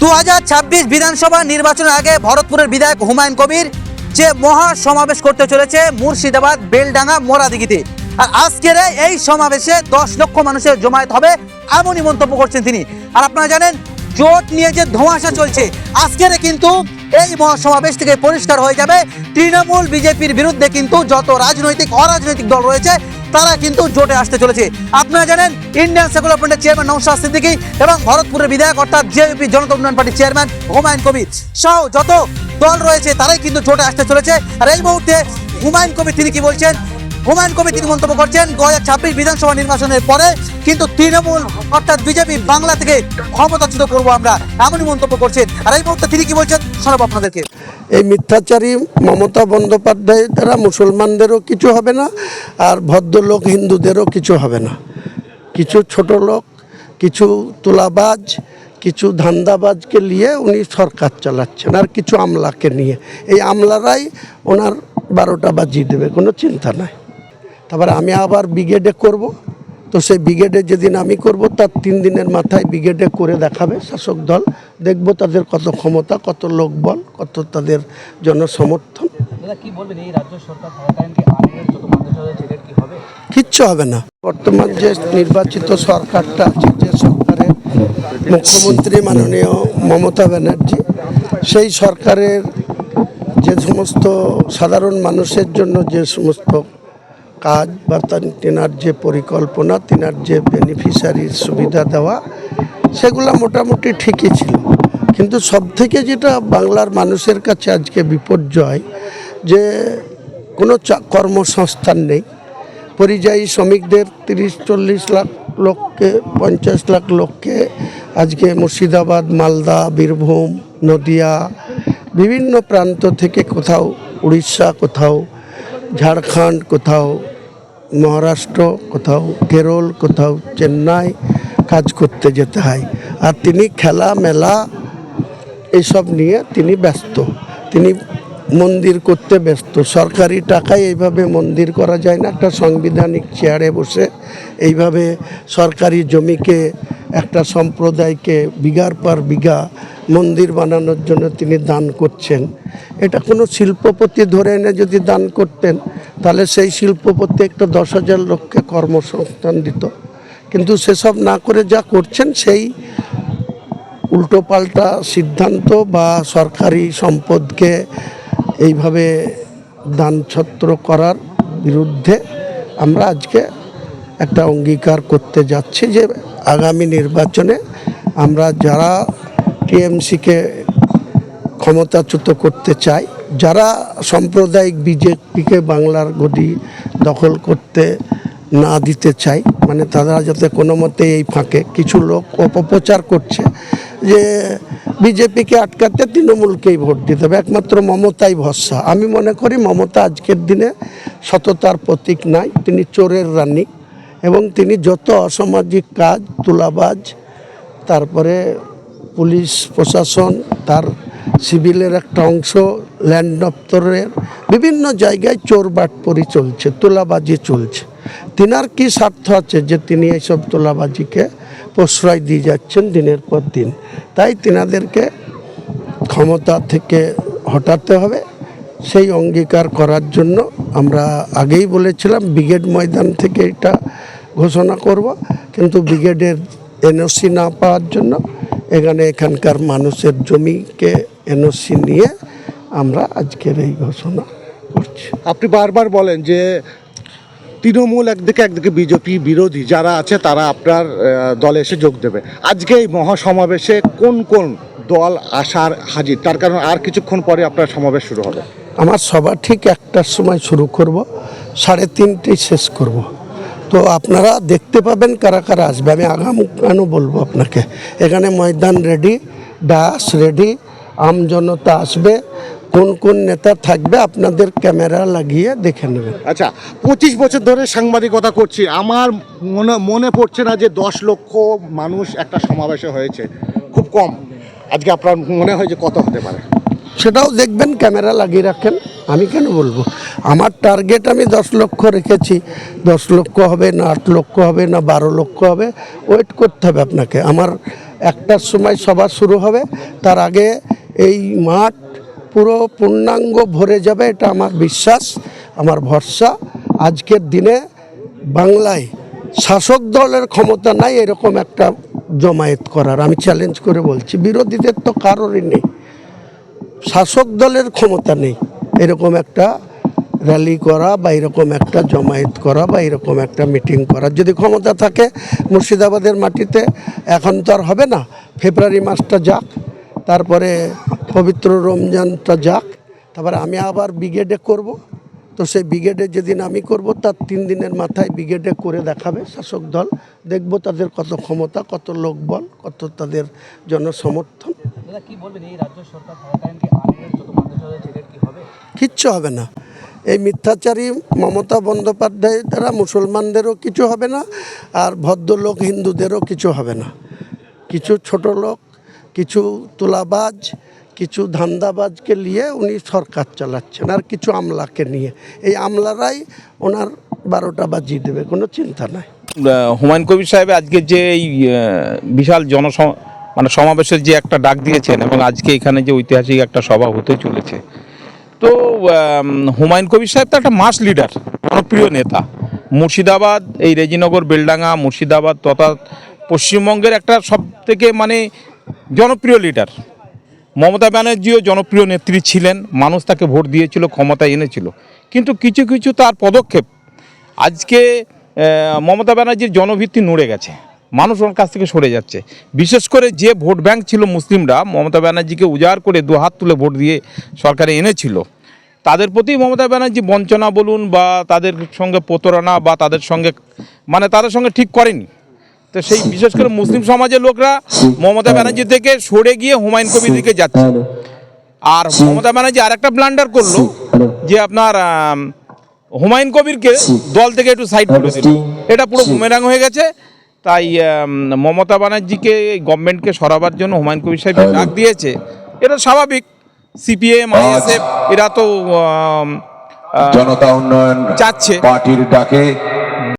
2026 বিধানসভা নির্বাচনের আগে ভরতপুরের বিধায়ক হুমায়ুন কবির যে মহা সমাবেশ করতে চলেছে মুর্শিদাবাদ বেলডাঙ্গা মোরাদিঘিতে। আর আজকের এই সমাবেশে 10 লক্ষ মানুষের জমায়েত হবে এমনই মন্তব্য করছেন তিনি। আর আপনারা জানেন জোট নিয়ে যে ধোঁয়াশা চলছে, আজকের কিন্তু এই মহাসমাবেশ থেকে পরিষ্কার হয়ে যাবে তৃণমূল বিজেপির বিরুদ্ধে কিন্তু যত রাজনৈতিক অরাজনৈতিক দল রয়েছে তারা কিন্তু জোটে আসতে চলেছে। আপনারা জানেন ইন্ডিয়ান সেকুলার ফ্রন্টের চেয়ারম্যান নওশাদ সিদ্দিকী এবং ভরতপুরের বিধায়ক অর্থাৎ জেপি জনতা উন্নয়ন পার্টির চেয়ারম্যান হুমায়ুন কবির সহ যত দল রয়েছে তারাই কিন্তু জোটে আসতে চলেছে। আর এই মুহূর্তে হুমায়ুন কবির তিনি কি বলছেন, হুমায়ুন কবির তিনি মন্তব্য করছেন 2026 বিধানসভা নির্বাচনের পরে কিন্তু তৃণমূল অর্থাৎ বিজেপি বাংলা থেকে ক্ষমতাচ্যুত করবো আমরা, এমনই মন্তব্য করছেন। আর এই মুহূর্তে তিনি কি বলছেন শোনাবো আপনাদেরকে। এই মিথ্যাচারী মমতা বন্দ্যোপাধ্যায় দ্বারা মুসলমানদেরও কিছু হবে না, আর ভদ্রলোক হিন্দুদেরও কিছু হবে না। কিছু ছোট লোক, কিছু তোলাবাজ, কিছু ধান্দাবাজকে নিয়ে উনি সরকার চালাচ্ছেন, আর কিছু আমলাকে নিয়ে। এই আমলারাই ওনার 12টা বাজিয়ে দেবে, কোনো চিন্তা নাই। তারপরে আমি আবার ব্রিগেডে করব, তো সেই ব্রিগেডে যেদিন আমি করব তার 3 দিনের মাথায় ব্রিগেডে করে দেখাবে শাসক দল। দেখব তাদের কত ক্ষমতা, কত লোকবল, কত তাদের জনসমর্থন। কিচ্ছু হবে না। বর্তমান যে নির্বাচিত সরকারটা আছে, যে সরকারের মুখ্যমন্ত্রী মাননীয় মমতা ব্যানার্জি, সেই সরকারের যে সমস্ত সাধারণ মানুষের জন্য যে সমস্ত কাজ বা তেনার যে পরিকল্পনা, তেনার যে বেনিফিশিয়ারির সুবিধা দেওয়া, সেগুলো মোটামুটি ঠিকই ছিল। কিন্তু সবথেকে যেটা বাংলার মানুষের কাছে আজকে বিপর্যয়, যে কোনো কর্মসংস্থান নেই। পরিযায়ী শ্রমিকদের 30-40 লাখ লোককে, 50 লাখ লোককে আজকে মুর্শিদাবাদ, মালদা, বীরভূম, নদিয়া, বিভিন্ন প্রান্ত থেকে, কোথাও উড়িষ্যা, কোথাও ঝাড়খণ্ড, কোথাও মহারাষ্ট্র, কোথাও কেরল, কোথাও চেন্নাই কাজ করতে যেতে হয়। আর তিনি খেলা মেলা এইসব নিয়ে তিনি ব্যস্ত, তিনি মন্দির করতে ব্যস্ত। সরকারি টাকায় এইভাবে মন্দির করা যায় না। একটা সাংবিধানিক চেয়ারে বসে এইভাবে সরকারি জমিকে একটা সম্প্রদায়কে বিঘার পর বিঘা মন্দির বানানোর জন্য তিনি দান করছেন। এটা কোনো শিল্পপতি ধরে এনে যদি দান করতেন, তাহলে সেই শিল্পপতি একটা 10,000 লোককে কর্মসংস্থান দিত। কিন্তু সেসব না করে যা করছেন, সেই উল্টোপাল্টা সিদ্ধান্ত বা সরকারি সম্পদকে এইভাবে দানছত্র করার বিরুদ্ধে আমরা আজকে একটা অঙ্গীকার করতে যাচ্ছি যে আগামী নির্বাচনে আমরা যারা টিএমসিকে ক্ষমতাচ্যুত করতে চাই, যারা সাম্প্রদায়িক বিজেপিকে বাংলার গদি দখল করতে না দিতে চাই, মানে তারা যাতে কোনো মতে এই ফাঁকে কিছু লোক অপপ্রচার করছে যে বিজেপিকে আটকাতে তৃণমূলকেই ভোট দিতে হবে, একমাত্র মমতাই ভরসা। আমি মনে করি মমতা আজকের দিনে সততার প্রতীক নাই, তিনি চোরের রানী। এবং তিনি যত অসামাজিক কাজ, তুলাবাজ, তারপরে পুলিশ প্রশাসন, তার সিভিলের একটা অংশ, ল্যান্ড দপ্তরের বিভিন্ন জায়গায় চোর বাটপরি চলছে, তোলাবাজি চলছে। তিনার কি স্বার্থ আছে যে তিনি এইসব তোলাবাজিকে প্রশ্রয় দিয়ে যাচ্ছেন দিনের পর দিন? তাই তিনাদেরকে ক্ষমতা থেকে হটাতে হবে। সেই অঙ্গীকার করার জন্য আমরা আগেই বলেছিলাম ব্রিগেড ময়দান থেকে এটা ঘোষণা করব, কিন্তু ব্রিগেডের এনওসি না পাওয়ার জন্য এখানকার মানুষের জমিকে এনওসি নিয়ে আমরা আজকের এই ঘোষণা করছি। আপনি বারবার বলেন যে তৃণমূল একদিকে বিজেপি বিরোধী যারা আছে তারা আপনার দলে এসে যোগ দেবে। আজকে এই মহাসমাবেশে কোন কোন দল আসার হাজির? তার কারণ আর কিছুক্ষণ পরে আপনার সমাবেশ শুরু হবে। আমার সভা ঠিক 1টার সময় শুরু করব, 3:30টায় শেষ করব। তো আপনারা দেখতে পাবেন কারা কারা আসবে। আমি কেন বলবো আপনাকে, এখানে ময়দান রেডি, ডাস রেডি, আমজনতা আসবে, কোন কোন নেতা থাকবে আপনাদের ক্যামেরা লাগিয়ে দেখে নেবেন। আচ্ছা, 25 বছর ধরে সাংবাদিকতা করছি, আমার মনে পড়ছে না যে 10 লক্ষ মানুষ একটা সমাবেশে হয়েছে, খুব কম। আজকে আপনার মনে হয় যে কত হতে পারে? সেটাও দেখবেন, ক্যামেরা লাগিয়ে রাখেন। আমি কেন বলবো? আমার টার্গেট আমি 10 লক্ষ রেখেছি। 10 লক্ষ হবে না 8 লক্ষ হবে না 12 লক্ষ হবে, ওয়েট করতে হবে আপনাকে। আমার 1টার সময় সভা শুরু হবে, তার আগে এই মাঠ পুরো পূর্ণাঙ্গ ভরে যাবে, এটা আমার বিশ্বাস, আমার ভরসা। আজকের দিনে বাংলায় শাসক দলের ক্ষমতা নাই এরকম একটা জমায়েত করার, আমি চ্যালেঞ্জ করে বলছি। বিরোধীদের তো কারোরই নেই, শাসক দলের ক্ষমতা নেই এরকম একটা র্যালি করা বা এরকম একটা জমায়েত করা বা এরকম একটা মিটিং করা। যদি ক্ষমতা থাকে মুর্শিদাবাদের মাটিতে, এখন তো আর হবে না, ফেব্রুয়ারি মাসটা যাক, তারপরে পবিত্র রমজানটা যাক, তারপরে আমি আবার ব্রিগেডে করব। তো সেই ব্রিগেডে যেদিন আমি করব তার 3 দিনের মাথায় ব্রিগেডে করে দেখাবে শাসক দল, দেখব তাদের কত ক্ষমতা, কত লোকবল, কত তাদের জনসমর্থন। কিচ্ছু হবে না, এই মিথ্যাচারী মমতা বন্দ্যোপাধ্যায় দ্বারা মুসলমানদেরও কিছু হবে না, আর ভদ্রলোক হিন্দুদেরও কিছু হবে না। কিছু ছোট লোক, কিছু তোলাবাজ, কিছু ধান্দাবাজকে নিয়ে উনি সরকার চালাচ্ছেন, আর কিছু আমলাকে নিয়ে। এই আমলারাই ওনার 12টা বাজিয়ে দেবে, কোনো চিন্তা নাই। হুমায়ুন কবির সাহেব আজকে যে এই বিশাল মানে সমাবেশের যে একটা ডাক দিয়েছেন, এবং আজকে এখানে যে ঐতিহাসিক একটা সভা হতে চলেছে, তো হুমায়ুন কবির সাহেব তো একটা মাস লিডার, জনপ্রিয় নেতা। মুর্শিদাবাদ, এই রেজিনগর, বেলডাঙ্গা, মুর্শিদাবাদ তথা পশ্চিমবঙ্গের একটা সব থেকে মানে জনপ্রিয় লিডার। মমতা ব্যানার্জিও জনপ্রিয় নেত্রী ছিলেন, মানুষ তাকে ভোট দিয়েছিল, ক্ষমতায় এনেছিল। কিন্তু কিছু কিছু তার পদক্ষেপ আজকে মমতা ব্যানার্জির জনভিত্তি নড়ে গেছে, মানুষ ওর কাছ থেকে সরে যাচ্ছে। বিশেষ করে যে ভোট ব্যাংক ছিল মুসলিমরা, মমতা ব্যানার্জিকে উজাড় করে 2 হাত তুলে ভোট দিয়ে সরকারে এনেছিল, তাদের প্রতি মমতা ব্যানার্জি বঞ্চনা বলুন বা তাদের সঙ্গে প্রতারণা বা তাদের সঙ্গে ঠিক করেনি। তো সেই বিশেষ করে মুসলিম সমাজের লোকরা মমতা ব্যানার্জি থেকে সরে গিয়ে হুমায়ুন কবির দিকে যাচ্ছে। আর মমতা ব্যানার্জি আর একটা ব্লান্ডার করলো, যে আপনার হুমায়ুন কবিরকে দল থেকে একটু সাইড করে দিল। এটা পুরো বুমেরাং হয়ে গেছে। তাই মমতা ব্যানার্জিকে, গভর্নমেন্টকে সরাবার জন্য হুমায়ুন কবির সাহেব ডাক দিয়েছে, এটা স্বাভাবিক। সিপিএম, আইএসএফ এরা তো জনতা উন্নয়ন চাচ্ছে। পার্টির ডাকে